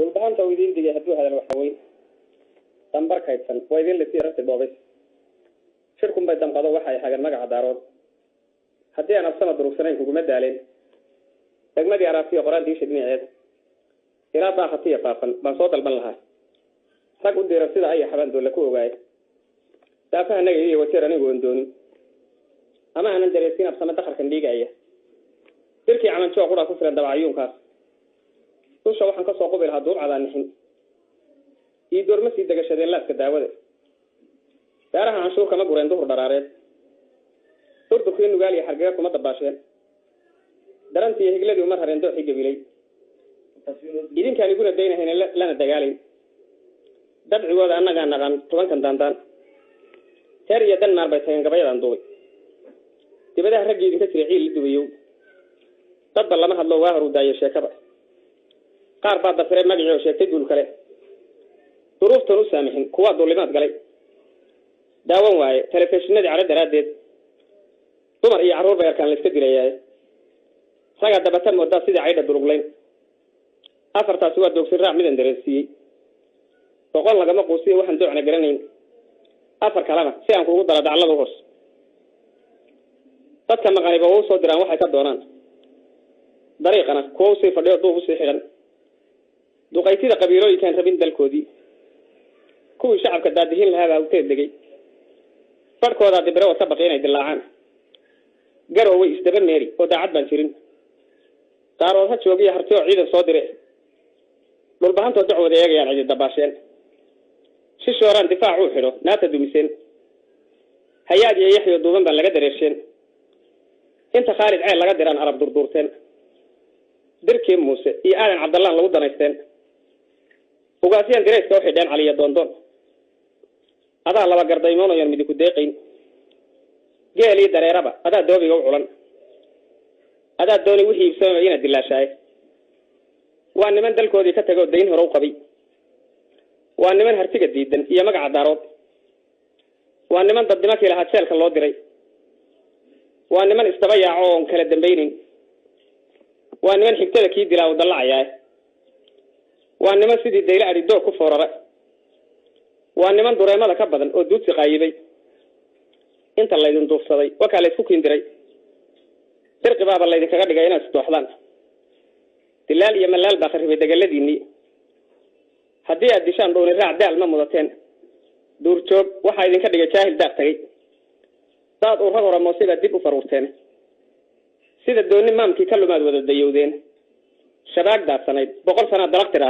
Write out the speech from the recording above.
والبحان تويدين دي هدو هذا الوحوي تنبر كيتسن ويدين اللي سيرت دوبس شركم بيتم قضوا وحي حاجة مقع دارون حتى أنا بسنة دروسين حكومة دالين تجمع عرفية قرآن ديش ابن عيد إلى طاقتية طاقا بنصوت البلها ساقود دي رصيد أي حبان دول لكوه باي دافع نجي وتيراني وندوني أما أنا درسين بسنة دخل كان ديجا إيه تركي عمل شو قرأ كفر الدواعيون كاس توش waxaan ka soo qobil hadduu cadaanixin ii doormasii dagashadeen laaska daawada gaaraha canshuur kama gureen duhur dharaareed turduqii nugaal iyo xargaga kuma dabaasheen darantii higladii mar hareen dooxii gabilay idinkaan iguna daynahayn lana dagaalay dabcigooda annagaa naqan tobankan daandaan teer iyo dan maar bay tageen gabayadan duubay dibadaha raggii idinka jiray ciil la dubayow dadba lama hadlo waa horu daayo sheekaba qaar baa dafiray magaciisa oo sheegtay dul kale duruuftan u saamixin kuwa duulimaad galay daawan waaye telefishinada cala daraadeed dumar iyo caruur bay arkaan la iska dilayay saga dabata moodaa sidii caydha duruglayn afartaasi waa doogsin raac midan dareensiyey boqol lagama quusiyo waxaan doocna garanayn afar kalena si aan kuugu dala daclada hoos dadka maqaniba uu soo diraan waxay ka doonaan dariiqana kuwa u sii fadhiyo duub u sii xidhan duqaytida qabiilooyinkan rabin dalkoodii kuwii shacabka daadihin lahaa baa u teedegay barkooda dibro wata baqay inay dilaacaan garowe isdaba meeri oo daacad baan jirin daarood ha joogiya harti oo ciidan soo dire dhulbahantoo dacwada eegayaan cidi dabaasheen si shooraan difaac u xidho naata dumiseen hayaad iyo yaxyo duuban baan laga dareesheen inta khaalid ceel laga diraan arab durduurteen dirkii muuse iyo aadan cabdallaan lagu danaysteen ugaasiyaan dirayska waxay dheen caliya doondoon adaa laba gardaymoonayaan midi ku deeqayn geel iyo dareeraba adaa doobiga u culan adaa dooni wixii iibsamay inaad dilaashaaye waa niman dalkoodii ka tagay oo dayn hore u qabay waa niman hartiga diidan iyo magaca daarood waa niman dadnimankii lahaa jeelka loo diray waa niman istaba yaaco oon kala dambaynin waa niman xigtada kii dilaa u dallacaya waa niman sidii dayla ari doog ku foorara waa niman dureemada ka badan oo duudsi qaayibay inta laydin duufsaday wakaa la isku kiindiray dirqi baaba laydinkaga dhigay inaad isdooxdaan dilaal iyo malaal baa kharibay dagaaladiinnii haddii aad dishaan dhowni raac daal ma mudateen duurjoog waxaa idinka dhigay jaahil daaq tagay daad uu rag hora moosiba dib u faruurteen sida dooni maamkii ka lumaad wada dayowdeen shabaag daadsanayd 100 sano dalaq tira